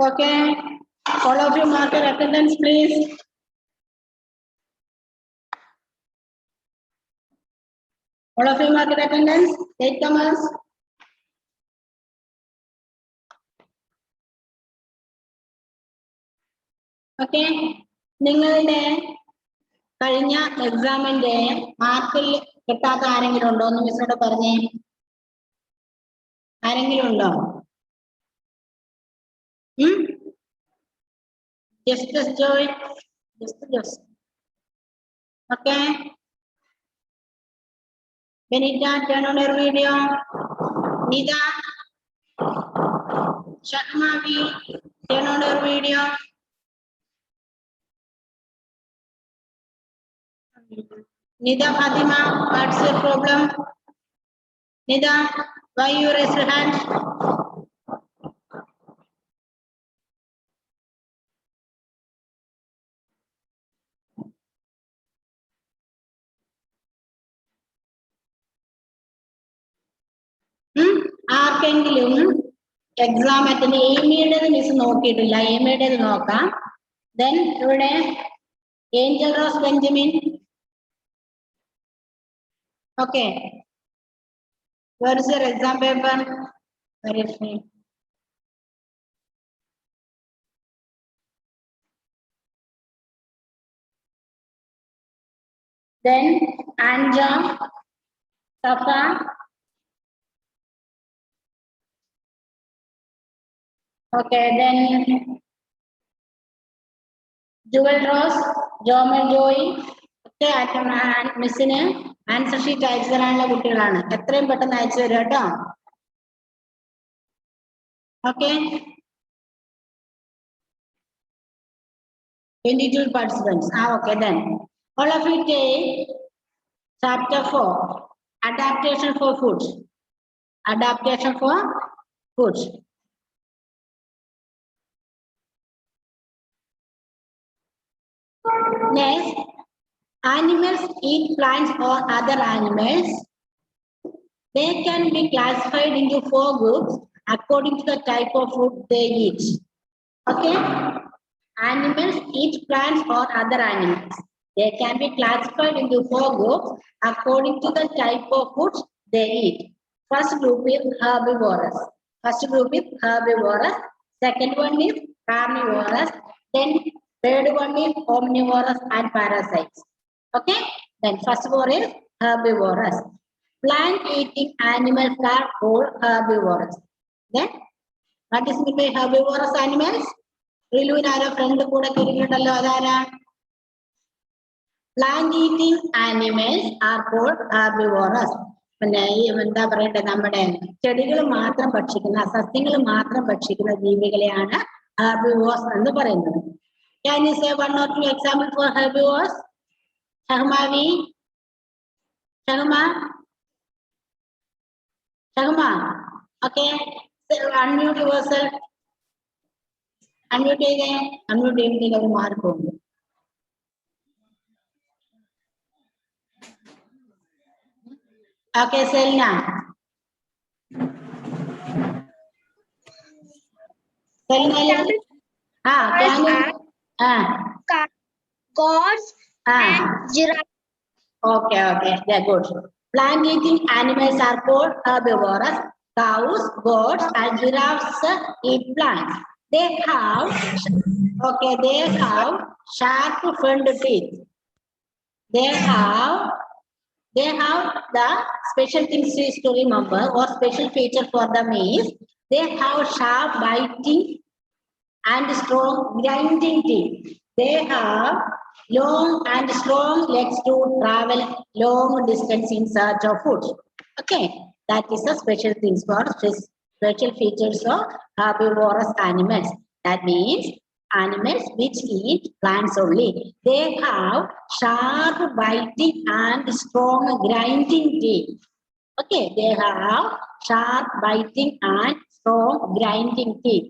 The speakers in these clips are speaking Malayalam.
Okay. All of you mark your attendance, please. All of you mark your attendance. Latecomers. Okay. നിങ്ങളുടെ കഴിഞ്ഞ എക്സാമിന്റെ മാർക്കിൽ കിട്ടാത്ത ആരെങ്കിലും ഉണ്ടോ എന്ന് മിസ്സിനോട് പറഞ്ഞേ. ആരെങ്കിലും ഉണ്ടോ? Just join. Just. Okay. Benita, turn on your video. Nida. Shahmavi, turn on your video. Nida Fatima, what's your problem? Nida, why you raise your hand? ആർക്കെങ്കിലും എക്സാം അറ്റൻഡ് എയിമിയുടേത് മിസ് നോക്കിയിട്ടില്ല, എയിമിയുടേത് നോക്കാം. ദെൻ ഇവിടെ Angel rose Benjamin. Okay, where is your exam paper? Where is me? Then Anja, Safa. Okay, then Jewel Rose, Jomel Joy. Okay, മിസ്സിന് ആൻസർ ഷീറ്റ് അയച്ചു തരാനുള്ള കുട്ടികളാണ്. എത്രയും പെട്ടെന്ന് അയച്ചു തരും കേട്ടോ. Okay, 22 participants. Okay, then all of you take chapter 4, adaptation for food. Adaptation for food. Next, animals eat plants or other animals. They can be classified into 4 groups according to the type of food they eat. Okay, animals eat plants or other animals. They can be classified into 4 groups according to the type of food they eat. First group is herbivorous. Second one is carnivorous. Then third one is omnivorous and parasites. Okay, then first one is herbivorous. Plant-eating animals are called herbivorous. Then, what is meant by herbivorous animals? Riluvinara friend kuda kirikundallo adara. Plant-eating animals are called herbivorous. പിന്നെ എന്താ പറയട്ടെ, നമ്മുടെ ചെടികൾ മാത്രം ഭക്ഷിക്കുന്ന, സസ്യങ്ങൾ മാത്രം ഭക്ഷിക്കുന്ന ജീവികളെയാണ് ഹെർബിവോർസ് എന്ന് പറയുന്നത്. Can you say 1 or 2 examples for herbivores? Shahmavi? Shahma? Okay. So, unmute yourself. Unmute again. Unmute ചെയ്യുമ്പോൾ ഒരു മാർക്ക് ഉണ്ട്. Okay, Selna. Selna. Goats and giraffe. Okay, they're good. Plant-eating animals are called herbivorous. Cows, goats, and giraffes eat plants. They have sharp front teeth. They have the special things to remember, or special feature for them is they have sharp biting and strong grinding teeth. They have long and strong legs to travel long distance in search of food. Okay, that is the special things for special features of herbivorous animals. That means animals which eat plants only. They have sharp biting and strong grinding teeth. Okay, they have sharp biting and strong grinding teeth.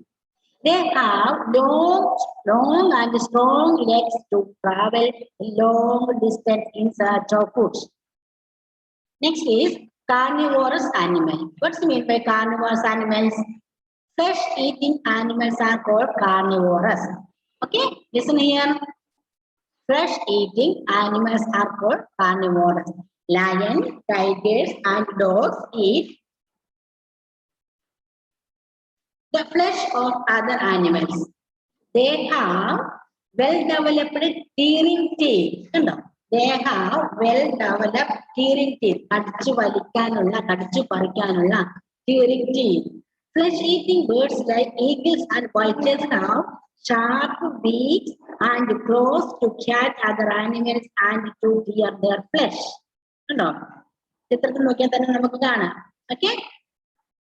They have long and strong legs to travel long distance in search of food. Next is carnivorous animal. What's meant by carnivorous animals? Flesh-eating animals are called carnivorous. Okay, listen here. Flesh-eating animals are called carnivorous. Lion, tigers, and dogs eat the flesh of other animals. They have well-developed tearing teeth. They have well-developed tearing teeth. കടിച്ചു വലിക്കാനുള്ള, കടിച്ചു പറിക്കാനുള്ള tearing teeth. Flesh-eating birds like eagles and vultures have sharp beaks and claws to catch other animals and to tear their flesh. കണ്ടോ? ചിത്രത്തിൽ നോക്കിയാൽ തന്നെ നമുക്ക് കാണാം. Okay?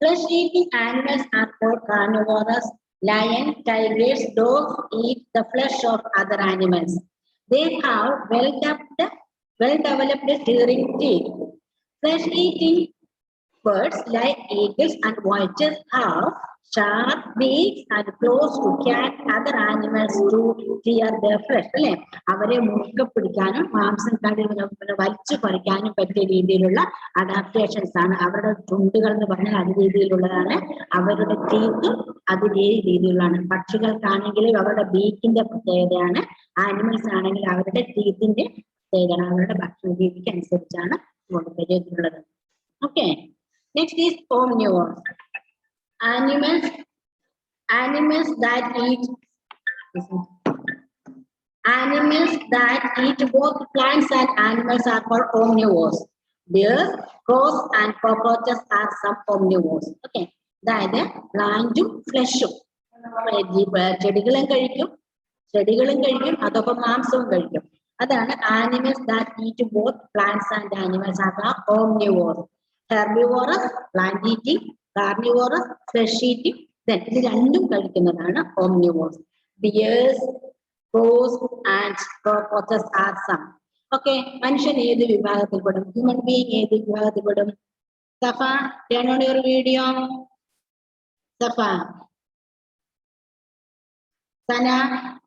Flesh-eating animals are called carnivorous. Lion, tigers, dogs eat the flesh of other animals. They have well-developed tearing teeth. Flesh-eating birds like eagles and vultures have sharp beaks and claws to catch other animals to tear their flesh. അല്ലെ, അവരെ മുറുക്കെ പിടിക്കാനും മാംസം വലിച്ചു പറിക്കാനും പറ്റിയ രീതിയിലുള്ള അഡാപ്റ്റേഷൻസ് ആണ്. അവരുടെ ചുണ്ടുകൾ എന്ന് പറഞ്ഞാൽ അത് രീതിയിലുള്ളതാണ്, അവരുടെ ടീത്തും അത് രീതിയിലുള്ളതാണ്. പക്ഷികൾക്കാണെങ്കിൽ അവരുടെ ബീക്കിന്റെ പ്രത്യേകതയാണ്, ആനിമൽസ് ആണെങ്കിൽ അവരുടെ ടീത്തിന്റെ പ്രത്യേകതയാണ്, അവരുടെ ഭക്ഷണ രീതിക്ക് അനുസരിച്ചാണ് ചെയ്തിട്ടുള്ളത്. Okay, next is omnivores. Animals that eat both plants and animals are called omnivores. Bears, crows, and cockroaches are some omnivores. Okay, അതായത് പ്ലാന്റും ഫ്ലഷും, ചെടികളും കഴിക്കും അതൊപ്പം മാംസവും കഴിക്കും. അതാണ് animals that eat both plants and animals are omnivores. Herbivorous, plant eating, carnivorous, flesh eating. Then ഇത് രണ്ടും കഴിക്കുന്നതാണ് omnivores. Bears, crows, and cockroaches are some. Okay, മനുഷ്യൻ ഏത് വിഭാഗത്തിൽപ്പെടും? ഹ്യൂമൻ ബീയിങ് ഏത് വിഭാഗത്തിൽപ്പെടും? സഫ, turn on your video. Safa, Sana.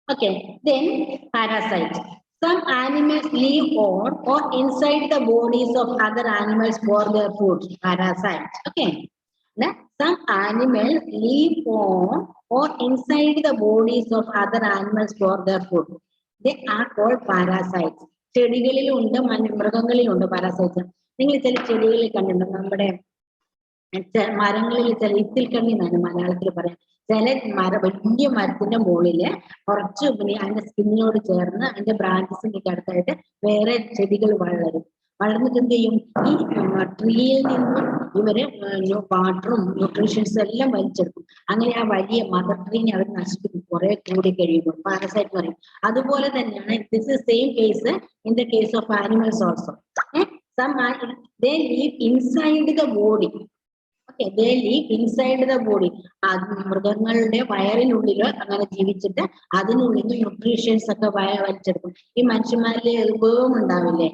Okay, then parasites. Some animals live on or inside the bodies of other animals for their food. Parasites. Okay. Now, some animals live on or inside the bodies of other animals for their food. They are called parasites. ചെടികളിലുണ്ട്, മൃഗങ്ങളിലുണ്ട് parasites. നിങ്ങൾ ചില ചെടികളിൽ കണ്ടിട്ടുണ്ടോ? നമ്മുടെ മരങ്ങളിൽ ചില ഇത്തിൽ കണ്ണി എന്നാണ് മലയാളത്തിൽ പറയാം. ചില വലിയ മരത്തിന്റെ മുകളില് കുറച്ച് അതിന്റെ സ്കിന്നിനോട് ചേർന്ന് അതിന്റെ ബ്രാഞ്ചസിന്റെ അടുത്തായിട്ട് വേറെ ചെടികൾ വളർന്നിട്ട് എന്ത് ചെയ്യും? ഈ ട്രീയിൽ നിന്നും ഇവര് വാട്ടറും ന്യൂട്രീഷൻസും എല്ലാം വലിച്ചെടുക്കും. അങ്ങനെ ആ വലിയ മദർ ട്രീനെ അവർ നശിപ്പിക്കും കുറെ കൂടി കഴിയുമ്പോൾ. പാരസൈറ്റ് പറയും. അതുപോലെ തന്നെയാണ് this is same case in the case of animals also. They live inside the body. Okay, they live inside the body. മൃഗങ്ങളുടെ വയറിനുള്ളിൽ അങ്ങനെ ജീവിച്ചിട്ട് അതിനുള്ളിൽ ന്യൂട്രീഷ്യൻസ് ഒക്കെ വലിച്ചെടുക്കും. ഈ മനുഷ്യന്മാരില് വേം ഉണ്ടാവില്ലേ,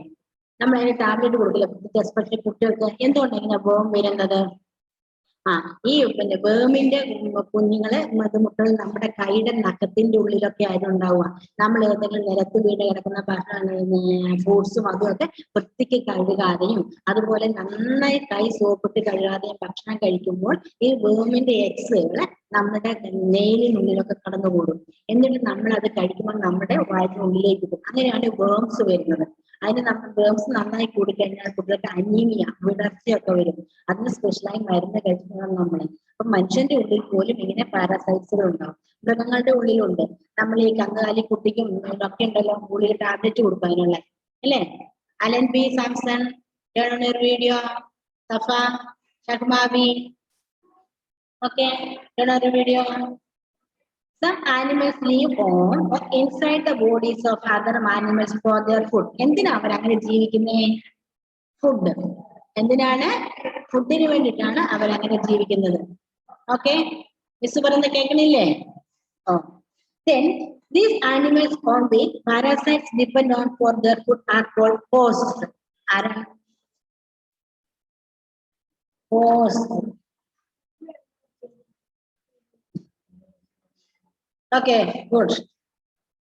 നമ്മൾ അതിന് ടാബ്ലറ്റ് കൊടുക്കില്ല, എസ്പെഷ്യലി കുട്ടികൾക്ക്. എന്തുകൊണ്ടാണ് ഇങ്ങനെ വേം വരുന്നത്? ഈ വേമിന്റെ കുഞ്ഞുങ്ങളെ മുട്ടകൾ നമ്മുടെ കൈയുടെ നഖത്തിന്റെ ഉള്ളിലൊക്കെ ആയിരുന്നു ഉണ്ടാവുക. നമ്മൾ ഏതെങ്കിലും നിലത്ത് വീട് കിടക്കുന്ന ഫ്രൂട്ട്സും അതുമൊക്കെ വൃത്തിക്ക് കഴുകാതെയും അതുപോലെ നന്നായി കൈ സോപ്പിട്ട് കഴുകാതെയും ഭക്ഷണം കഴിക്കുമ്പോൾ ഈ വേമിന്റെ എക്സുകള് നമ്മുടെ നെയിലിനുള്ളിലൊക്കെ കടന്നുകൂടും. എന്നിട്ട് നമ്മൾ അത് കഴിക്കുമ്പോൾ നമ്മുടെ വയറ്റിനുള്ളിലേക്ക് പോകും. അങ്ങനെയാണ് വേംസ് വരുന്നത്. അതിന് നമ്മൾ വേംസ് നന്നായി കൂടിക്കഴിഞ്ഞാൽ കുട്ടികൾക്ക് അനീമിയ, വിടർച്ചയൊക്കെ വരും. അതിന് സ്പെഷ്യലായി മരുന്ന് കഴിക്കണം നമ്മൾ. അപ്പൊ മനുഷ്യന്റെ ഉള്ളിൽ പോലും ഇങ്ങനെ പാരാസൈറ്റ്സുകൾ ഉണ്ടാവും. മൃഗങ്ങളുടെ ഉള്ളിലുണ്ട്. നമ്മൾ ഈ കന്നുകാലി കുട്ടിക്കും ഒക്കെ ഉണ്ടല്ലോ ഉള്ളിൽ ടാബ്ലറ്റ് കൊടുക്കും അതിനുള്ള, അല്ലേ? Alan B Samson, video. Safa, Shahmabi. Okay, another video. Some animals live on or inside the bodies of other animals for their food. എന്തിനാ അവർ അങ്ങനെ ജീവിക്കുന്നേ? ഫുഡ്. എന്തിനാണ്? ഫുഡിന് വേണ്ടിയിട്ടാണ് അവർ അങ്ങനെ ജീവിക്കുന്നത്. ഓക്കെ, മിസ് പറയുന്നത് കേൾക്കണില്ലേ? Then these animals on which parasites depend on for their food are called hosts. Hosts. Okay, good.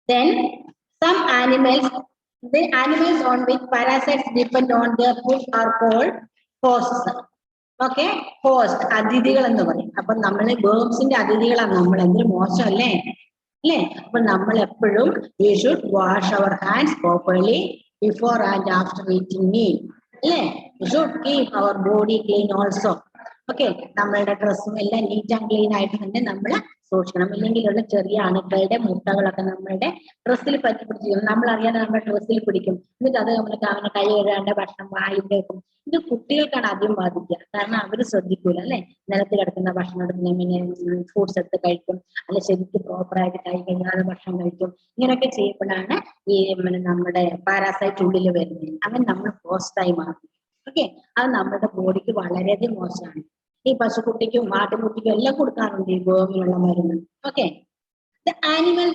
Then some animals, the animals on which parasites depend on their food are called hosts. Okay, host അതിഥികൾ എന്ന് പറയും. അപ്പൊ നമ്മള് വേർബ്സിന്റെ അതിഥികളാണ് നമ്മൾ. എന്തൊരു മോശമല്ലേ അല്ലേ? അപ്പൊ നമ്മൾ എപ്പോഴും we should wash our hands properly before and after eating meal അല്ലേ? We should keep our body clean also. Okay, നമ്മളുടെ ഡ്രസ്സും എല്ലാം നീറ്റ് ആൻഡ് ക്ലീൻ ആയിട്ട് തന്നെ നമ്മൾ സൂക്ഷിക്കണം. ഇല്ലെങ്കിലുള്ള ചെറിയ അണുക്കളുടെ മുട്ടകളൊക്കെ നമ്മളുടെ ഡ്രസ്സിൽ പറ്റി പിടിച്ചിരിക്കും. നമ്മൾ അറിയാതെ നമ്മുടെ ഡ്രസ്സിൽ പിടിക്കും. എന്നിട്ട് അത് നമ്മൾ അവനെ കൈ കഴുകാണ്ട് ഭക്ഷണം വായിലേക്കും. ഇത് കുട്ടികൾക്കാണ് ആദ്യം ബാധിക്കുക. കാരണം അവർ ശ്രദ്ധിക്കൂല അല്ലെ? നിലത്ത് കിടക്കുന്ന ഭക്ഷണം എടുക്കുന്ന പിന്നെ ഫ്രൂട്ട്സ് എടുത്ത് കഴിക്കും, അല്ലെ ശരിക്കും പ്രോപ്പറായിട്ട് കൈ കഴുകാതെ ഭക്ഷണം കഴിക്കും. ഇങ്ങനെയൊക്കെ ചെയ്യപ്പെടാണ് ഈ നമ്മുടെ പാരാസൈറ്റ് ഉള്ളിൽ വരുന്നത്. അങ്ങനെ നമ്മൾ പോസ്റ്റായി മാറും. ഓക്കെ, അത് നമ്മുടെ ബോഡിക്ക് വളരെയധികം മോശമാണ്. ഈ പശുക്കുട്ടിക്കും ആട്ടുകുട്ടിക്കും എല്ലാം കൊടുക്കാറുണ്ട് ഈ ഗോമിനുള്ള മരുന്ന്. Okay, the animal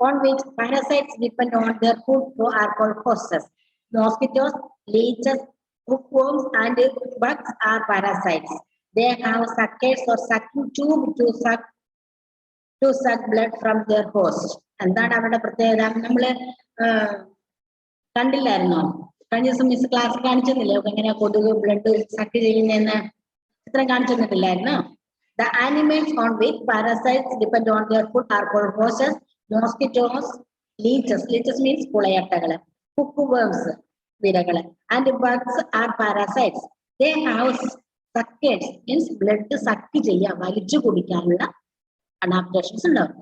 on which parasites depend on their food are called hosts. Mosquitoes, leeches, hookworms, and bugs are parasites. They have suckers or sucking tube to suck blood from their host. എന്താണ് അവരുടെ പ്രത്യേകത? നമ്മള് കണ്ടില്ലായിരുന്നോ? കഴിഞ്ഞ ദിവസം മിസ് ക്ലാസ് കാണിച്ചെന്നില്ലേ എങ്ങനെയാ കൊതുക് ബ്ലഡ് സക്ക് ചെയ്യുന്നതെന്ന്? ചിത്രം കാണിച്ചു തന്നിട്ടില്ലായിരുന്നോ? The animals on which parasites depend on their food are called hosts, mosquitoes, leeches. Leeches means പുളയട്ടകള്, hookworms വിരകള്, and bugs are parasites. They have suckers means blood suck ചെയ്യാൻ വലിച്ചു കുടിക്കാനുള്ള അഡാപ്റ്റേഷൻസ് ഉണ്ടാവും.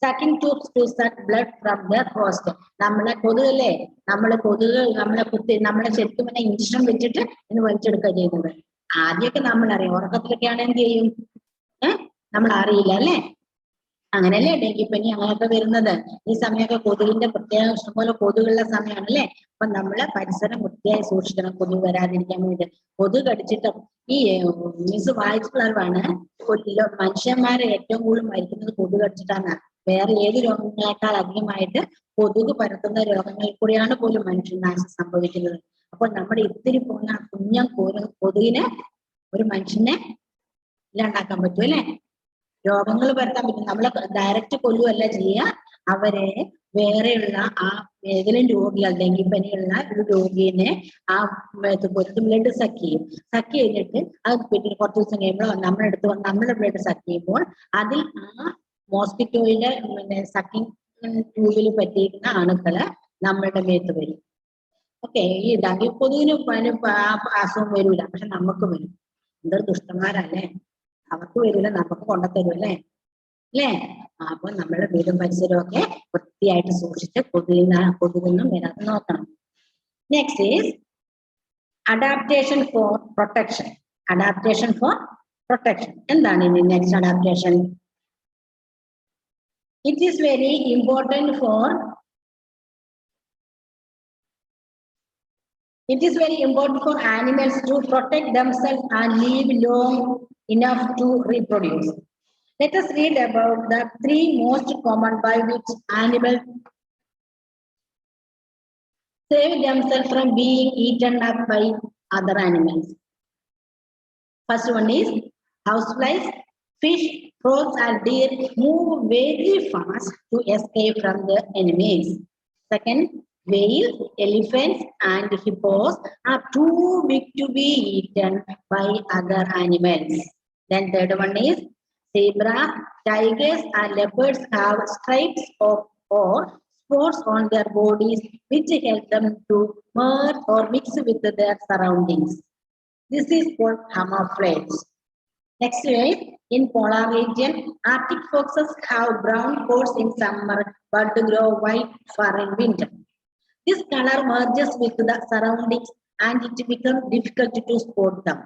Sucking tubes to suck blood from their host. നമ്മളെ കൊതുകല്ലേ, നമ്മളെ കുത്തി നമ്മളെ ശരിക്കും പിന്നെ ഇഞ്ചക്ഷൻ വെച്ചിട്ട് ഇന്ന് വലിച്ചെടുക്കുക ചെയ്യുന്നത്. ആദ്യമൊക്കെ നമ്മൾ അറിയാം, ഉറക്കത്തിലൊക്കെയാണ് എന്ത് ചെയ്യും നമ്മൾ അറിയില്ല അല്ലേ? അങ്ങനെയല്ലേ ഡെങ്കിപ്പനി അങ്ങനെയൊക്കെ വരുന്നത്. ഈ സമയമൊക്കെ കൊതുകിന്റെ പ്രത്യേക ഇഷ്ടംപോലെ കൊതുകുള്ള സമയമാണ് അല്ലേ? അപ്പൊ നമ്മള് പരിസരം വൃത്തിയായി സൂക്ഷിക്കണം കൊതുക് വരാതിരിക്കാൻ വേണ്ടി. കൊതുക് കടിച്ചിട്ട് ഈ മിസ് വായിച്ചിട്ടുള്ളതാണ് മനുഷ്യന്മാരെ ഏറ്റവും കൂടുതൽ മരിക്കുന്നത് കൊതുക് കടിച്ചിട്ടാണ്. വേറെ ഏത് രോഗങ്ങളെക്കാൾ അധികമായിട്ട് കൊതുക് പരത്തുന്ന രോഗങ്ങളിൽ കൂടിയാണ് പോലും മനുഷ്യനാശം സംഭവിക്കുന്നത്. അപ്പോൾ നമ്മുടെ ഇത്തിരി പോകുന്ന കുഞ്ഞം കൊതുകിന് ഒരു മനുഷ്യനെ ഇല്ലാണ്ടാക്കാൻ പറ്റും അല്ലെ? രോഗങ്ങൾ പരത്താൻ പറ്റും. നമ്മളെ ഡയറക്റ്റ് കൊല്ലുവല്ല ചെയ്യുക, അവരെ വേറെയുള്ള ആ ഏതെങ്കിലും രോഗികൾ ഡെങ്കിപ്പനിയുള്ള ഒരു രോഗീനെ ആ ബ്ലഡ് സക്ക് ചെയ്യും. സക്ക് ചെയ്തിട്ട് അത് പിന്നെ കുറച്ച് ദിവസം കഴിയുമ്പോൾ നമ്മുടെ അടുത്ത് വന്ന് നമ്മുടെ ബ്ലഡ് സക്ക് ചെയ്യുമ്പോൾ അതിൽ ആ മോസ്കിറ്റോയിലെ സക്കിങ് ട്യൂബിൽ പറ്റിയിരിക്കുന്ന അണുക്കള് നമ്മളുടെ മേത്ത് വരും. ഓക്കെ, ഈ ഡെങ്കി കൊതുകിന് അസുഖം വരൂല, പക്ഷെ നമുക്ക് വരും. എന്തൊരു ദുഷ്ടന്മാരല്ലേ? അവർക്ക് വരില്ല, നമുക്ക് കൊണ്ടുത്തരും അല്ലേ? അപ്പൊ നമ്മുടെ വീടും പരിസരവും ഒക്കെ വൃത്തിയായിട്ട് സൂക്ഷിച്ച് കൊതുകൊന്നും വരാതെ നോക്കണം. Next is adaptation for protection. Adaptation for protection എന്താണ് ഇനി next adaptation? It is very important for animals to protect themselves and live long enough to reproduce. Let us read about the 3 most common by which animals save themselves from being eaten up by other animals. First one is houseflies. Fish, frogs, and deer move very fast to escape from their enemies. Second, whales, elephants, and hippos are too big to be eaten by other animals. Then third one is zebra, tigers, and leopards have stripes or spots on their bodies which help them to merge or mix with their surroundings. This is called camouflage. Next is in polar region, Arctic foxes have brown coats in summer but grow white fur in winter. This color merges with the surroundings and it becomes difficult to spot them.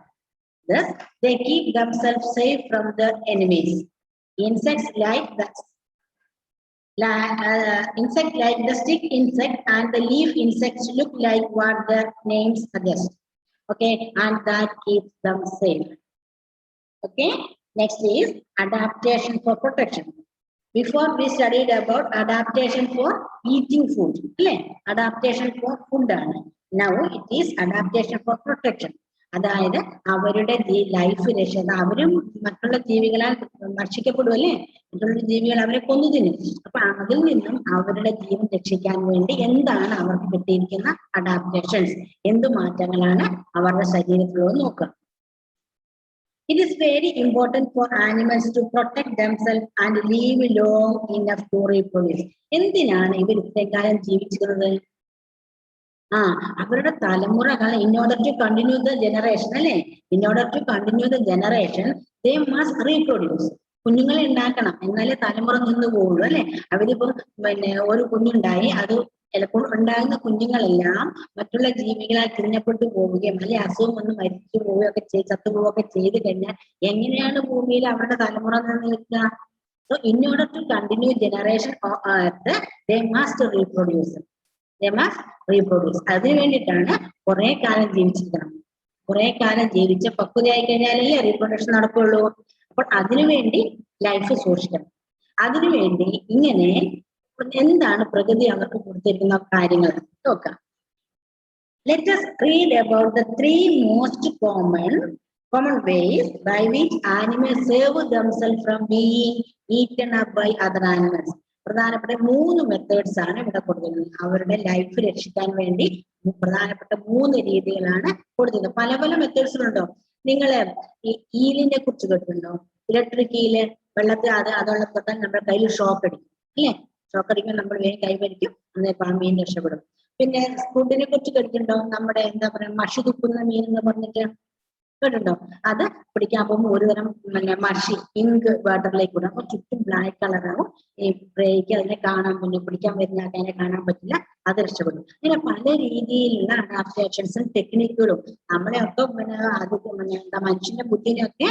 Thus, they keep themselves safe from their enemies. Insects like the stick insect and the leaf insects look like what their names suggest. Okay, and that keeps them safe. Okay, next is adaptation for protection. Before we studied about adaptation for eating food. Adaptation for food. Now it is adaptation for protection. അതായത് അവരുടെ ലൈഫ് രക്ഷ, അവരും മറ്റുള്ള ജീവികളാൽ ഭക്ഷിക്കപ്പെടുമല്ലേ? മറ്റുള്ള ജീവികൾ അവരെ കൊന്നു തിന്നും. അപ്പൊ അതിൽ നിന്നും അവരുടെ ജീവൻ രക്ഷിക്കാൻ വേണ്ടി എന്താണ് അവർക്ക് കിട്ടിയിരിക്കുന്ന അഡാപ്റ്റേഷൻസ്, എന്ത് മാറ്റങ്ങളാണ് അവരുടെ ശരീരത്തിലോ നോക്കുക. It is very important for animals to protect themselves and live long enough to reproduce. എന്തിനാണ് ഇവർ ഇത്രയും കാലം ജീവിച്ചിരുന്നത്? അവരുടെ തലമുറകൾ in order to continue the generation അല്ലെ, in order to continue the generation they must reproduce. കുഞ്ഞുങ്ങളെ ഉണ്ടാക്കണം, എന്നാലേ തലമുറ നിന്ന് പോകുള്ളൂ അല്ലെ. അവരിപ്പം പിന്നെ ഒരു കുഞ്ഞുണ്ടായി, അത് ചിലപ്പോൾ ഉണ്ടാകുന്ന കുഞ്ഞുങ്ങളെല്ലാം മറ്റുള്ള ജീവികളാൽ തിന്നപ്പെട്ടു പോവുകയും അല്ലെ അസുഖം വന്ന് മരിച്ചു പോവുകയൊക്കെ ചത്തുപോവുകയൊക്കെ ചെയ്ത് കഴിഞ്ഞാൽ എങ്ങനെയാണ് ഭൂമിയിൽ അവരുടെ തലമുറ നിൽക്കുക? So in order to continue generation on earth they must reproduce. They must reproduce. അതിനു വേണ്ടിയിട്ടാണ് കുറെ കാലം ജീവിച്ചിരിക്കണം. കുറെ കാലം ജീവിച്ച് പക്വതയായി കഴിഞ്ഞാലല്ലേ റീപ്രൊഡക്ഷൻ നടക്കുള്ളൂ. അപ്പോൾ അതിനുവേണ്ടി ലൈഫ് സൂക്ഷിക്കണം. അതിനുവേണ്ടി ഇങ്ങനെ എന്താണ് പ്രകൃതി അവർക്ക് കൊടുത്തിരിക്കുന്ന കാര്യങ്ങൾ നോക്കാം. Let us read about the three most common ways by which animals save themselves from being eaten up by other animals. പ്രധാനപ്പെട്ട 3 മെത്തേഡ്സ് ആണ് ഇവിടെ കൊടുത്തിരുന്നത്. അവരുടെ ലൈഫ് രക്ഷിക്കാൻ വേണ്ടി പ്രധാനപ്പെട്ട 3 രീതികളാണ് കൊടുത്തിരുന്നത്. പല പല മെത്തേഡ്സിലുണ്ടോ? നിങ്ങള് ഈ ഈലിനെ കുറിച്ച് കേട്ടിട്ടുണ്ടോ? ഇലക്ട്രിക് ഈല്, വെള്ളത്തിൽ അതുള്ള തൊട്ടാൽ നമ്മുടെ കയ്യിൽ ഷോക്ക് അടിക്കും അല്ലേ? ഷോക്ക് അടിക്കുമ്പോൾ നമ്മൾ വേഗം കൈവരിക്കും, അന്നേരം മീൻ രക്ഷപ്പെടും. പിന്നെ ഫുഡിനെ കുറിച്ച് കേട്ടിട്ടുണ്ടോ? നമ്മുടെ എന്താ പറയാ മഷി തുപ്പുന്ന മീൻ എന്ന് പറഞ്ഞിട്ട് കേട്ടിട്ടുണ്ടോ? അത് പിടിക്കാൻ പോകുമ്പോൾ ഒരുതരം മഷി ഇങ്ക് വാട്ടറിലേക്ക് ഇടും. അപ്പൊ ചുറ്റും ബ്ലാക്ക് കളറാവും. ഈ പ്രേക്ക് അതിനെ കാണാൻ പിന്നെ പിടിക്കാൻ വരുന്ന അതിനെ കാണാൻ പറ്റില്ല, അത് രക്ഷപ്പെടും. ഇങ്ങനെ പല രീതിയിലുള്ള അഡാപ്റ്റേഷൻസും ടെക്നിക്കുകളും നമ്മളെയൊക്കെ എന്താ മനുഷ്യന്റെ ബുദ്ധിനെയൊക്കെ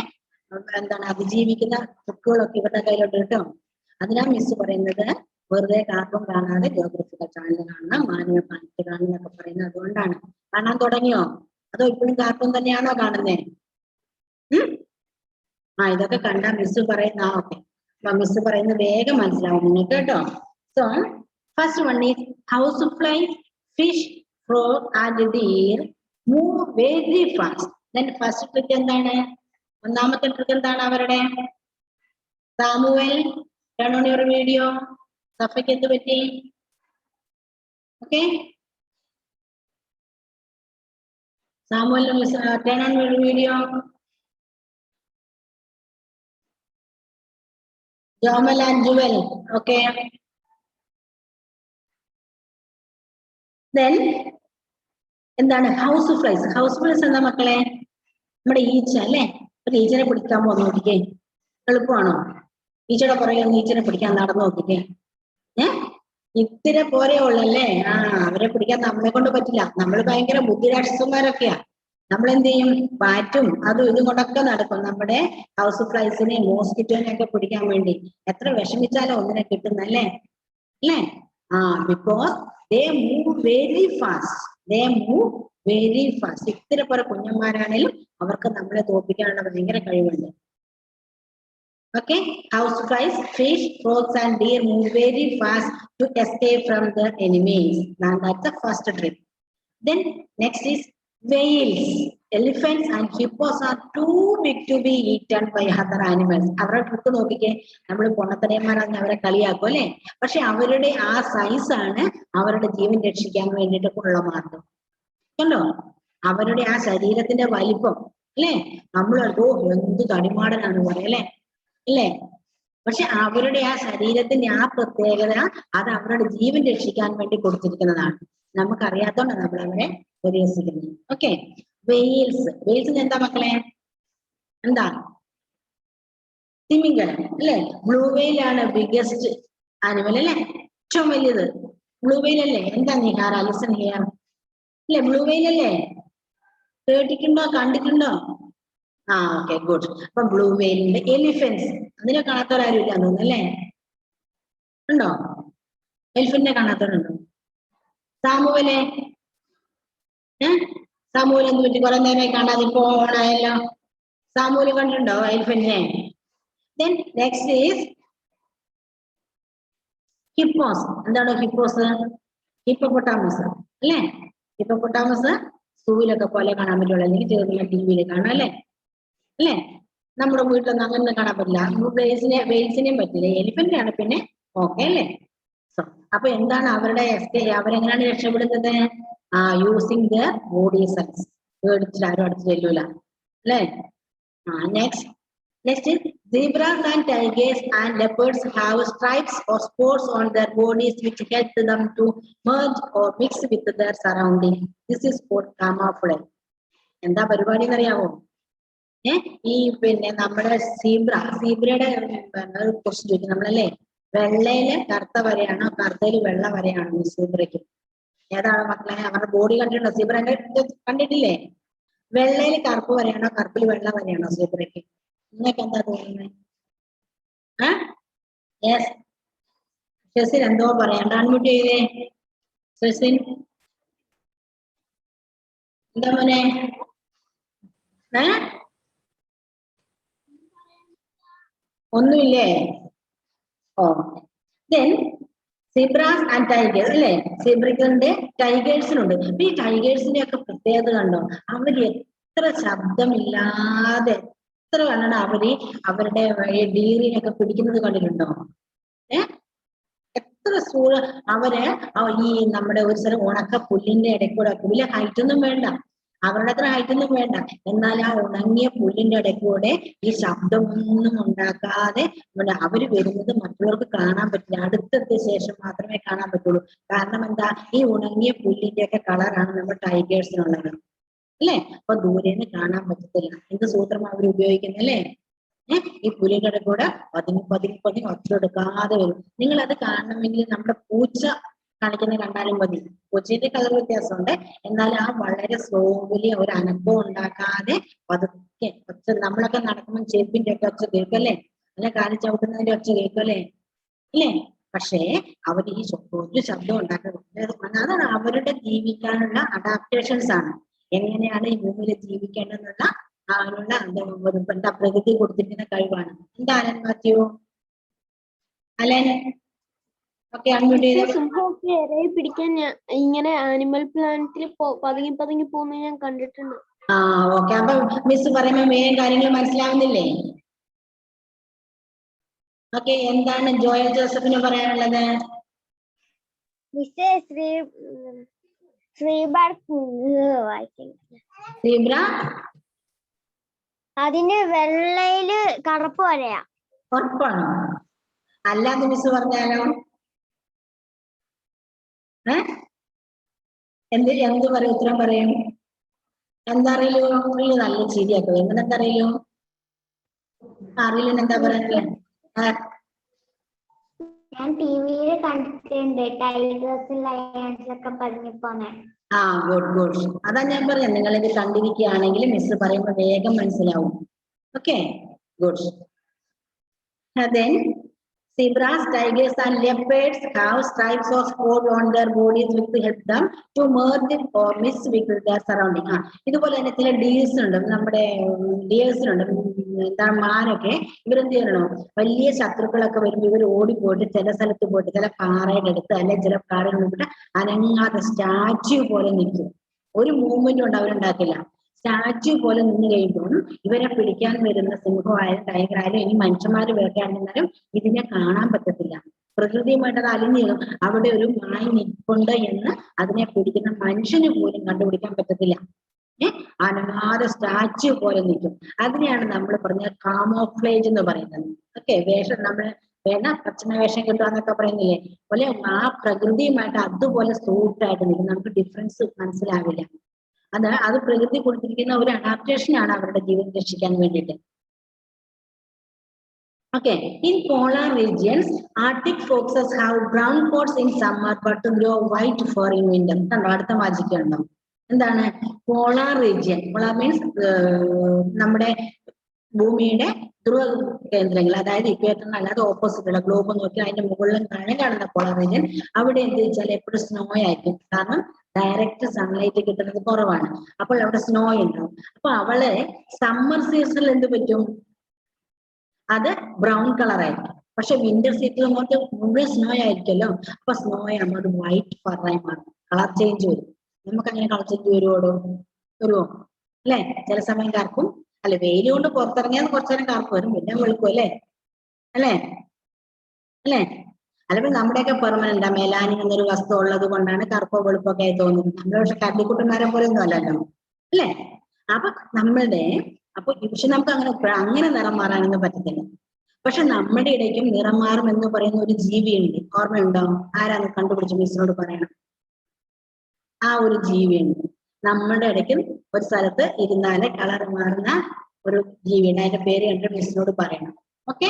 എന്താണ് അതിജീവിക്കുന്ന ട്രിക്കുകളൊക്കെ ഇവരുടെ കയ്യിലുണ്ട് കേട്ടോ. അതിനാ മിസ് പറയുന്നത് വെറുതെ കാർട്ടൂൺ കാണാതെ ജോഗ്രഫിക്കൽ ചാനൽ കാണണം, മാനുവൽ പ്ലാനറ്റ് കാണണം എന്നൊക്കെ പറയുന്നത് അതുകൊണ്ടാണ്. കാണാൻ തുടങ്ങിയോ? അതോ ഇപ്പോഴും കാർട്ടൂൺ തന്നെയാണോ കാണുന്നേ? ഇതൊക്കെ കണ്ടാ മിസ് പറയുന്ന ഓക്കെ, മിസ് പറയുന്നത് വേഗം മനസ്സിലാവും നിങ്ങൾക്ക് കേട്ടോ. So first one is house flies, fish, frog and deer move very fast. Then first trick എന്താണ്? ഒന്നാമത്തെ ട്രിക്ക് എന്താണ് അവരുടെ? Samuel, turn on your video. സഫയ്ക്ക് എന്ത് പറ്റി? Okay, Samuel turn on your video. Jomel and Jewel, okay. Then എന്താണ് ഹൗസ് ഫ്ലൈസ്? ഹൗസ് ഫ്ലൈസ് എന്താ മക്കളെ? നമ്മുടെ ഈച്ച അല്ലെ. ഒരു ഈച്ചനെ പിടിക്കാൻ പോകുന്ന നോക്കിക്കേ, എളുപ്പമാണോ? ഈച്ചയുടെ പുറകെ ഒന്ന് ഈച്ചനെ പിടിക്കാൻ നടന്നു നോക്കിക്കേ. ഇത്തിരി പോരേ ഉള്ളല്ലേ? അവരെ പിടിക്കാൻ നമ്മളെ കൊണ്ട് പറ്റില്ല. നമ്മൾ ഭയങ്കര ബുദ്ധിരാക്ഷസന്മാരൊക്കെയാ. നമ്മൾ എന്ത് ചെയ്യും? പാറ്റും അതും ഇതും കൊണ്ടൊക്കെ നടക്കും നമ്മുടെ ഹൗസ് ഫ്ലൈസിനെ മോസ്കിറ്റോനെ ഒക്കെ പിടിക്കാൻ വേണ്ടി. എത്ര വിഷമിച്ചാലും ഒന്നിനെ കിട്ടുന്നല്ലേ അല്ലേ? Because they move very fast. They move very fast. ഇത്തിരി പോലെ കുഞ്ഞന്മാരാണേലും അവർക്ക് നമ്മളെ തോൽപ്പിക്കാനുള്ള ഭയങ്കര കഴിവുണ്ട്. Okay, house flies, fish, frogs and deer move very fast to escape from the enemies. Now that's the first trick. Then next is whales. Elephants and hippos are too big to be eaten by other animals. അവരുടെ ട്രിക്ക് നോക്കിക്കേ. നമ്മൾ പൊണത്തരന്മാരാന്ന് അവരെ കളിയാക്കും അല്ലെ? പക്ഷെ അവരുടെ ആ സൈസ് ആണ് അവരുടെ ജീവൻ രക്ഷിക്കാൻ വേണ്ടിയിട്ട് ഉള്ള മാർഗം. കണ്ടോ? അവരുടെ ആ ശരീരത്തിന്റെ വലിപ്പം അല്ലെ? നമ്മൾ എന്ത് തടിമാടനാണ് പറയാ അല്ലെ? അല്ലേ? പക്ഷെ അവരുടെ ആ ശരീരത്തിന്റെ ആ പ്രത്യേകത അത് അവരുടെ ജീവൻ രക്ഷിക്കാൻ വേണ്ടി കൊടുത്തിരിക്കുന്നതാണ്. നമുക്കറിയാത്തോണ്ടാണ് നമ്മൾ അവരെ പരിഹസിക്കുന്നത്. Okay, Wales. വെയിൽസിന് എന്താ മക്കളെ? എന്താ? തിമിംഗലം അല്ലെ? ബ്ലൂ വെയിലാണ് ബിഗസ്റ്റ് ആനിമൽ അല്ലെ? ഏറ്റവും വലിയത് ബ്ലൂ വെയിൽ അല്ലേ? എന്താ നിഹാർ, അലിസൺ ഹിയർ അല്ലെ? ബ്ലൂ വെയിൽ അല്ലേ? കേട്ടിട്ടുണ്ടോ? കണ്ടിട്ടുണ്ടോ? Okay, good. അപ്പൊ ബ്ലൂ വെയിലിന്റെ എലിഫന്റ്സ് അതിനെ കാണാത്തവരാരും ഇല്ല തോന്നുന്നു അല്ലേ? ഉണ്ടോ? എലിഫന്റിനെ കാണാത്തവരുണ്ടോ? സാമുവലെ സാമുവൽ എന്ത് പറ്റി? കുറെ നേരമായി കാണാതെ ഇപ്പൊ ഓണായല്ലോ. സാമുവല് കണ്ടിട്ടുണ്ടോ എലിഫന്റിനെ? Then next is hippos. എന്താണ് ഹിപ്പോസ്? ഹിപ്പോപ്പൊട്ടാമസ് അല്ലേ? ഹിപ്പോപ്പൊട്ടാമസ് സൂവിലൊക്കെ പോലെ കാണാൻ പറ്റുള്ളൂ, അല്ലെങ്കിൽ ചെറുതിലെ ടിവിയിൽ കാണാം അല്ലേ? അല്ലേ? നമ്മുടെ വീട്ടിലൊന്നും അങ്ങനെ കാണാൻ പറ്റില്ല. വെയിൽസിനെയും പറ്റില്ല. എലിഫന്റിനാണ് പിന്നെ ഓക്കെ അല്ലേ? അപ്പൊ എന്താണ് അവരുടെ അവരെങ്ങനെയാണ് രക്ഷപ്പെടുന്നത്? Using their body cells. പേടിച്ചിട്ട് ആരും അടുത്ത് ചെല്ലൂല അല്ലേ? Next is zebras and tigers and leopards have stripes or spots on their bodies which help them to merge or mix with their surrounding. This is called camouflage. എന്താ പരിപാടി എന്നറിയാമോ? ഈ പിന്നെ നമ്മുടെ സീബ്രയുടെ കുറച്ച് ചോദിക്കും നമ്മളല്ലേ, വെള്ളയില് കറുത്ത വരയാണോ കറുത്തയില് വെള്ള വരയാണോ സീബ്രയ്ക്ക്? ഏതാണ് മക്കളെ? അവരുടെ ബോഡി കണ്ടിട്ടുണ്ടോ? സീബ്ര കണ്ടിട്ടില്ലേ? വെള്ളയിൽ കറുപ്പ് വരയാണോ കറുപ്പിൽ വെള്ള വരയാണോ സീബ്രയ്ക്ക്? നിങ്ങൾക്ക് എന്താ തോന്നുന്നത്? യെസ്, ഷെസിൻ എന്തോ പറയാം, അൺമ്യൂട്ട് ചെയ്തേ ഷെസിൻ. എന്താ മോനെ? ഒന്നുമില്ലേ? ഓ, ദെൻ സീബ്രാസ് ആൻഡ് ടൈഗേഴ്സ് അല്ലേ? സീബ്രകളുടെ ടൈഗേഴ്സിനുണ്ട്. അപ്പൊ ഈ ടൈഗേഴ്സിന്റെ ഒക്കെ പ്രത്യേകത കണ്ടോ? അവര് എത്ര ശബ്ദമില്ലാതെ എത്ര കണ്ടാണ് അവരുടെ ഡീറിനൊക്കെ പിടിക്കുന്നത് കണ്ടിട്ടുണ്ടോ? എത്ര അവര് ഈ നമ്മുടെ ഒരു സ്ഥലം ഉണക്ക പുല്ലിന്റെ ഇടയ്ക്കൂടെ, പുല്ല് ഹൈറ്റ് ഒന്നും വേണ്ട, അവരുടെ അത്ര ഹൈറ്റ് ഒന്നും വേണ്ട, എന്നാൽ ആ ഉണങ്ങിയ പുല്ലിന്റെ ഇടയ്ക്കൂടെ ഈ ശബ്ദമൊന്നും ഉണ്ടാക്കാതെ അവര് വരുന്നത് മറ്റുള്ളവർക്ക് കാണാൻ പറ്റില്ല. അടുത്തെത്തിയ ശേഷം മാത്രമേ കാണാൻ പറ്റുള്ളൂ. കാരണം എന്താ? ഈ ഉണങ്ങിയ പുല്ലിന്റെ ഒക്കെ കളറാണ് നമ്മുടെ ടൈഗേഴ്സിനുള്ളത് അല്ലേ? അപ്പൊ ദൂരേന്ന് കാണാൻ പറ്റത്തില്ല. എന്ത് സൂത്രമാണ് അവർ ഉപയോഗിക്കുന്നത് അല്ലേ? ഈ പുലിന്റെ ഇടയ്ക്കൂടെ പതുങ്ങി ഒച്ച എടുക്കാതെ വരും. നിങ്ങൾ അത് കാണണമെങ്കിൽ നമ്മുടെ പൂച്ച കാണിക്കുന്ന കണ്ടാലും മതി. പൂച്ചയുടെ കളർ വ്യത്യാസമുണ്ട്, എന്നാൽ ആ വളരെ സ്ലോലി ഒരു അനക്കവും ഉണ്ടാക്കാതെ പതുക്കെ ഒച്ച. നമ്മളൊക്കെ നടക്കുമ്പോൾ ചെരുപ്പിന്റെ ഒക്കെ ഒച്ച കേൾക്കും അല്ലേ? അല്ലെ കാലി ചവിട്ടുന്നതിന്റെ ഒച്ച കേൾക്കും അല്ലേ? ഇല്ലേ? പക്ഷേ അവർ ഈ ഒരു ശബ്ദം ഉണ്ടാക്കുന്നത് അതാണ് അവരുടെ ജീവിക്കാനുള്ള അഡാപ്റ്റേഷൻസ് ആണ്. എങ്ങനെയാണ് ഈ ഭൂമിയിൽ ജീവിക്കേണ്ടതെന്നുള്ള എന്താ പ്രകൃതി കൊടുത്തിരിക്കുന്ന കഴിവാണ്. എന്താ അലൻ മാത്യു? അലൻ ഓക്കെ, അൺമ്യൂട്ട് ചെയ്തേ. പിടിക്കാൻ ഇങ്ങനെ ആനിമൽ പ്ലാനറ്റിൽ പതുങ്ങി പോകുന്നത് ഞാൻ കണ്ടിട്ടുണ്ട്. ഓക്കെ, അപ്പൊ മിസ് പറയുമ്പോ മെയിൻ കാര്യങ്ങൾ മനസ്സിലാവുന്നില്ലേ? ഓക്കെ, എന്താണ് ജോയൽ ജോസഫിന് പറയാനുള്ളത്? സീബ്ര അതിന് വെള്ളയില് കറുപ്പ് വരയാ. ഉറപ്പാണോ? അല്ലാതെ മിസ് പറഞ്ഞാലോ? എന്ത് പറയും? ഉത്തരം പറയും. എന്താ അറിയില്ലോ? നല്ല ശരിയാക്കും. എങ്ങനെന്താ അറിയില്ലോ? അറിയില്ല, എന്താ പറയാനുള്ളത്? ഞാൻ ടിവിയിൽ കണ്ടിട്ടുണ്ട് ടൈഗേഴ്സും ലയൺസും ഒക്കെ പതുങ്ങിപ്പോന്നെ. ഗുഡ്. അതാ ഞാൻ പറഞ്ഞത്, നിങ്ങളിത് കണ്ടിരിക്കുകയാണെങ്കിൽ മിസ് പറയുമ്പോ വേഗം മനസ്സിലാവും. Okay, good. Then zebras, tigers and leopards have stripes or spots on their bodies which help them to merge or mix with their surrounding. ഇതുപോലെ തന്നെ ചില ഡീഴ്സിനുണ്ട്, നമ്മുടെ ഡിയേഴ്സിനുണ്ട്, എന്താ മാനൊക്കെ. ഇവരെന്ത് ചെയ്യണോ? വലിയ ശത്രുക്കളൊക്കെ വരുമ്പോൾ ഇവർ ഓടിപ്പോയിട്ട് ചില സ്ഥലത്ത് പോയിട്ട് ചില പാറയുടെ അടുത്ത് അല്ലെ ചില കാടുകളിൽ നിന്നിട്ട് അനങ്ങാതെ സ്റ്റാച്യു പോലെ നിൽക്കും. ഒരു മൂവ്മെന്റ് കൊണ്ട് അവരുണ്ടാക്കില്ല. സ്റ്റാച്യു പോലെ നിന്ന് കഴിയുമ്പോൾ ഇവരെ പിടിക്കാൻ വരുന്ന സിംഹമായാലും ടൈഗറായാലും ഇനി മനുഷ്യന്മാര് വേട്ടയാണെന്നാലും ഇതിനെ കാണാൻ പറ്റത്തില്ല. പ്രകൃതിയുമായിട്ട് അത് അലിഞ്ഞിടും. അവിടെ ഒരു മായി നിൽപ്പുണ്ട് എന്ന് അതിനെ പിടിക്കുന്ന മനുഷ്യന് പോലും കണ്ടുപിടിക്കാൻ പറ്റത്തില്ല. അനങ്ങാതെ സ്റ്റാച്യു പോലെ നിൽക്കും. അതിനെയാണ് നമ്മൾ പറഞ്ഞ കാമോഫ്ലേജ് എന്ന് പറയുന്നത്. ഓക്കെ, വേഷം നമ്മൾ പച്ചമ വേഷം കിട്ടുക എന്നൊക്കെ പറയുന്നില്ലേ, പോലെ ആ പ്രകൃതിയുമായിട്ട് അതുപോലെ സൂട്ടായിട്ട് നിൽക്കും. നമുക്ക് ഡിഫറൻസ് മനസ്സിലാവില്ല. അത് പ്രകൃതി കൊടുത്തിരിക്കുന്ന ഒരു അഡാപ്റ്റേഷൻ ആണ് അവരുടെ ജീവൻ രക്ഷിക്കാൻ വേണ്ടിയിട്ട്. Okay, in polar regions, Arctic foxes have brown coats in summer but grow white fur in winter. കണ്ടോ? അടുത്ത മാജിക് ഉണ്ടോ? എന്താണ് പോളാർ റീജിയൻ? പോളാർ മീൻസ് നമ്മുടെ ഭൂമിയുടെ ധ്രുവ കേന്ദ്രങ്ങൾ, അതായത് ഇക്വേറ്ററിന് അല്ലാതെ ഓപ്പോസിറ്റ് ഉള്ള ഗ്ലോബ് നോക്കി അതിന്റെ മുകളിലും താഴെ കാണുന്ന പോളാർ റീജിയൻ, അവിടെ എന്ത് വെച്ചാൽ എപ്പോഴും സ്നോ ആയിരിക്കും. കാരണം ഡയറക്റ്റ് സൺലൈറ്റ് കിട്ടുന്നത് കുറവാണ്. അപ്പോൾ അവിടെ സ്നോ ഉണ്ടാവും. അപ്പൊ അവള് സമ്മർ സീസണിൽ എന്ത് പറ്റും? അത് ബ്രൗൺ കളർ ആയിരിക്കും. പക്ഷെ വിന്റർ സീസണിൽ നമുക്ക് മുഴുവൻ സ്നോ ആയിരിക്കുമല്ലോ. അപ്പൊ സ്നോ ആകുമ്പോൾ അത് വൈറ്റ് ഫറായി മാറും. കളർ ചേഞ്ച് വരും. നമുക്ക് അങ്ങനെ കളർ ചേഞ്ച് വരുമോ? അല്ലെ? ചില സമയം കറുക്കും. അല്ലെ, വെയിൽ കൊണ്ട് പുറത്തിറങ്ങിയാൽ കുറച്ചു നേരം കറുപ്പ് വരും, പിന്നെ വെളുക്കും അല്ലേ? അല്ലേ? അല്ലെങ്കിൽ നമ്മുടെയൊക്കെ പെർമനന്റ് മെലാനിൻ എന്നൊരു വസ്തു ഉള്ളത് കൊണ്ടാണ് കറുപ്പോ വെളുപ്പൊക്കെ ആയി തോന്നുന്നത്. നമ്മുടെ പക്ഷെ കല്ലിക്കുട്ടന്മാരെ പോലെ ഒന്നും അല്ലല്ലോ, അല്ലേ? അപ്പൊ നമ്മളുടെ അപ്പൊ പക്ഷെ നമുക്ക് അങ്ങനെ നിറം മാറാനൊന്നും പറ്റത്തില്ല. പക്ഷെ നമ്മുടെ ഇടയ്ക്കും നിറം മാറും എന്ന് പറയുന്ന ഒരു ജീവിയുണ്ട്. ഓർമ്മയുണ്ടോ? ആരാണ് കണ്ടുപിടിച്ച് മിസ്സിനോട് പറയണം. ആ ഒരു ജീവിയുണ്ട് നമ്മുടെ ഇടയ്ക്കും ഒരു സ്ഥലത്ത് ഇരുന്നാല് കളർ മാറുന്ന ഒരു ജീവിയുണ്ട്. അതിന്റെ പേര് കണ്ട് മിസ്സിനോട് പറയണം. ഓക്കെ?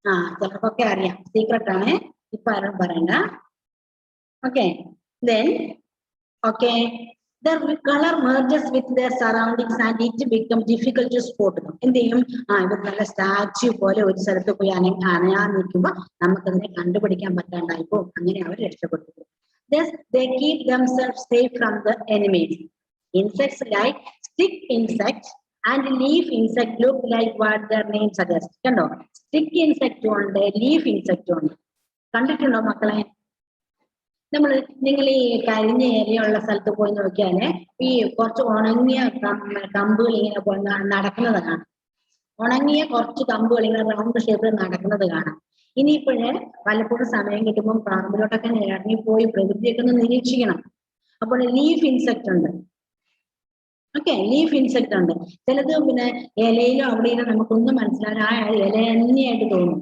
ആ ചിലർക്കൊക്കെ അറിയാം, സീക്രട്ട് ആണ്, ഇപ്പൊ ആരും പറയണ്ട. Okay, then okay, the color merges with their surroundings and it becomes difficult to spot. എന്ത് ചെയ്യും? ഇവർ നല്ല സ്റ്റാച്യു പോലെ ഒരു സ്ഥലത്ത് പോയി അണയാൻ നിൽക്കുമ്പോ നമുക്കതിനെ കണ്ടുപിടിക്കാൻ പറ്റാണ്ടായിപ്പോ അങ്ങനെ അവർ രക്ഷപ്പെട്ടു. Thus they keep themselves safe from the enemies. Insects like stick insects and leaf insect look like what their name suggests. കണ്ടോ? സ്റ്റിക്ക് ഇൻസെക്റ്റും ഉണ്ട്, ലീഫ് ഇൻസെക്റ്റും ഉണ്ട്. കണ്ടിട്ടുണ്ടോ മക്കളെ? നിങ്ങൾ ഈ കരിഞ്ഞ ഇലയുള്ള സ്ഥലത്ത് പോയി നോക്കിയാല് ഈ കുറച്ച് ഉണങ്ങിയ കമ്പുകൾ ഇങ്ങനെ നടക്കുന്നത് കാണാം. ഉണങ്ങിയ കുറച്ച് കമ്പുകൾ ഇങ്ങനെ റൗണ്ട് ഷേപ്പിൽ നടക്കുന്നത് കാണാം. ഇനിയിപ്പോഴേ പലപ്പോഴും സമയം കിട്ടുമ്പോൾ പറമ്പിലോട്ടൊക്കെ ഇറങ്ങിപ്പോയി പ്രകൃതിയൊക്കെ ഒന്ന് നിരീക്ഷിക്കണം. അപ്പോൾ ലീഫ് ഇൻസെക്ട് ഉണ്ട്. ഓക്കെ, ലീഫ് ഇൻസെക്ട് ഉണ്ട്. ചിലത് പിന്നെ ഇലയിലോ അവിടെയിലോ നമുക്കൊന്നും മനസ്സിലാകാൻ ആ ഇല തന്നെയായിട്ട് തോന്നും.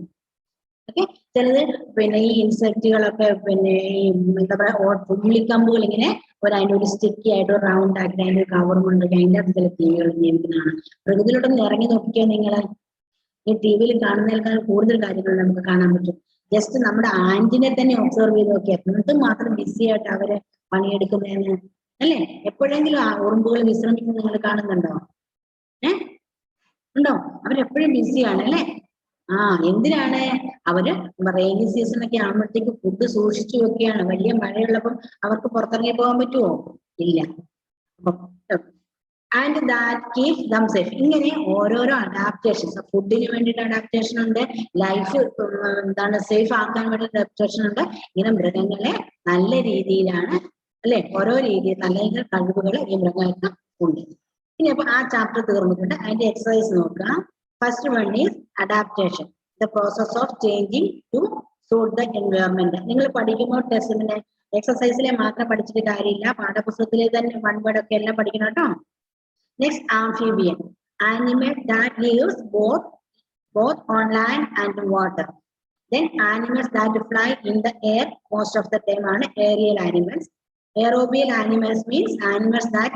ഓക്കെ, ചിലത് പിന്നെ ഈ ഇൻസെക്റ്റുകളൊക്കെ പിന്നെ ഈ എന്താ പറയാ പുള്ളിക്കമ്പുകൾ ഇങ്ങനെ അതിൻ്റെ ഒരു സ്റ്റിക്കി ആയിട്ട് റൗണ്ട് ആക്കി അതിൻ്റെ ഒരു കവറും കൊണ്ട് അതിൻ്റെ അത് ചില ജീവികൾ ജീവിക്കുന്നതാണ്. പ്രകൃതിയിലോട്ടൊന്ന് ഇറങ്ങി നോക്കിയാൽ നിങ്ങൾ ഈ ടി വിയിൽ കാണുന്നതിനേക്കാൾ കൂടുതൽ കാര്യങ്ങൾ നമുക്ക് കാണാൻ പറ്റും. ജസ്റ്റ് നമ്മുടെ ആന്റിനെ തന്നെ ഒബ്സർവ് ചെയ്ത് നോക്കിയാൽ എന്തുമാത്രം ബിസി ആയിട്ട് അവര് പണിയെടുക്കുന്നതെന്ന് അല്ലേ? എപ്പോഴെങ്കിലും ആ ഉറുമ്പുകൾ വിശ്രമിക്കുന്നത് നിങ്ങൾ കാണുന്നുണ്ടോ? ഉണ്ടോ? അവരെപ്പോഴും ബിസിയാണ് അല്ലേ? എന്തിനാണ്? അവര് റെയിനി സീസൺ ഒക്കെ ആകുമ്പോഴത്തേക്ക് ഫുഡ് സൂക്ഷിച്ചു വെക്കുകയാണ്. വലിയ മഴയുള്ളപ്പം അവർക്ക് പുറത്തിറങ്ങി പോകാൻ പറ്റുമോ? ഇല്ല. And that keeps dum safe. ഇങ്ങനെ ഓരോരോ അഡാപ്റ്റേഷൻസ്, ഫുഡിന് വേണ്ടിയിട്ട് അഡാപ്റ്റേഷൻ ഉണ്ട്, ലൈഫ് സേഫ് ആക്കാൻ വേണ്ടി അഡാപ്റ്റേഷൻ ഉണ്ട്. ഇങ്ങനെ മൃഗങ്ങളെ നല്ല രീതിയിലാണ് അല്ലെ, ഓരോ രീതിയിൽ നല്ല കഴിവുകൾ ഈ മൃഗങ്ങൾക്ക് ഉണ്ട്. ഇനി അപ്പൊ ആ ചാപ്റ്റർ തീർന്നിട്ടുണ്ട്. അതിന്റെ എക്സസൈസ് നോക്കുക. First one is adaptation, the process of changing to suit the environment. നിങ്ങൾ പഠിക്കുമ്പോൾ ടെസ്റ്റിന്റെ എക്സസൈസിലെ മാത്രം പഠിച്ചിട്ട് കാര്യമില്ല, പാഠപുസ്തകത്തിലെ തന്നെ വൺ വേർഡ് ഒക്കെ എല്ലാം പഠിക്കണം കേട്ടോ. Next, amphibian, animal that lives both on land and water. Then animals that fly in the air most of the time are aerial animals. Aerobial animals means animals that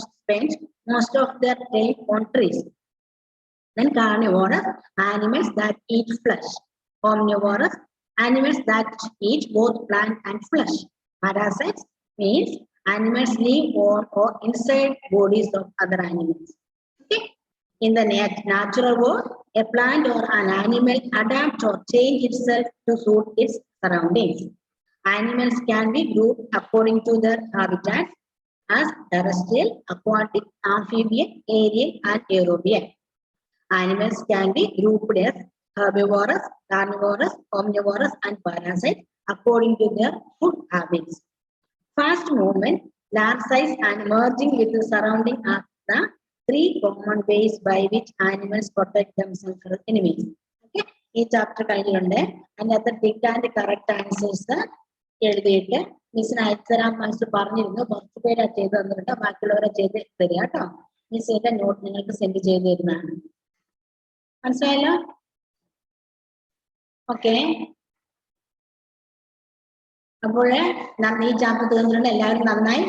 spend most of their time on trees. Then carnivorous, animals that eat flesh. Omnivorous, animals that eat both plant and flesh. Parasites means animals live on or inside bodies of other animals. Okay? In the natural world, a plant or an animal adapts or change itself to suit its surroundings. Animals can be grouped according to their habitats as terrestrial, aquatic, amphibian, aerial, and aerobian. Animals can be grouped as herbivorous, carnivorous, omnivorous, and parasite according to their food habits. Fast movement, large size, and merging with the surrounding are the three common ways by which animals protect themselves from enemies. Okay, ഈ ചാപ്റ്റർ കഴിഞ്ഞിട്ടുണ്ട്. അതിനകത്ത് ടിക് ആൻഡ് കറക്റ്റ് ആൻസേഴ്സ് എഴുതിയിട്ട് മിസ്സിന് അയച്ചുതരാൻ മിസ് പറഞ്ഞിരുന്നു. കുറച്ച് പേര് ചെയ്ത് തന്നിട്ടുണ്ട്, ബാക്കിയുള്ളവരെ ചെയ്ത് തരിക കേട്ടോ. മിസ്സിന്റെ നോട്ട് നിങ്ങൾക്ക് സെൻഡ് ചെയ്ത് തരുന്നതാണ്. മനസ്സിലായല്ലോ? ഓക്കെ, അപ്പോൾ ഈ ചാപ്റ്റർ തീർന്നിട്ടുണ്ട്. എല്ലാവരും നന്നായി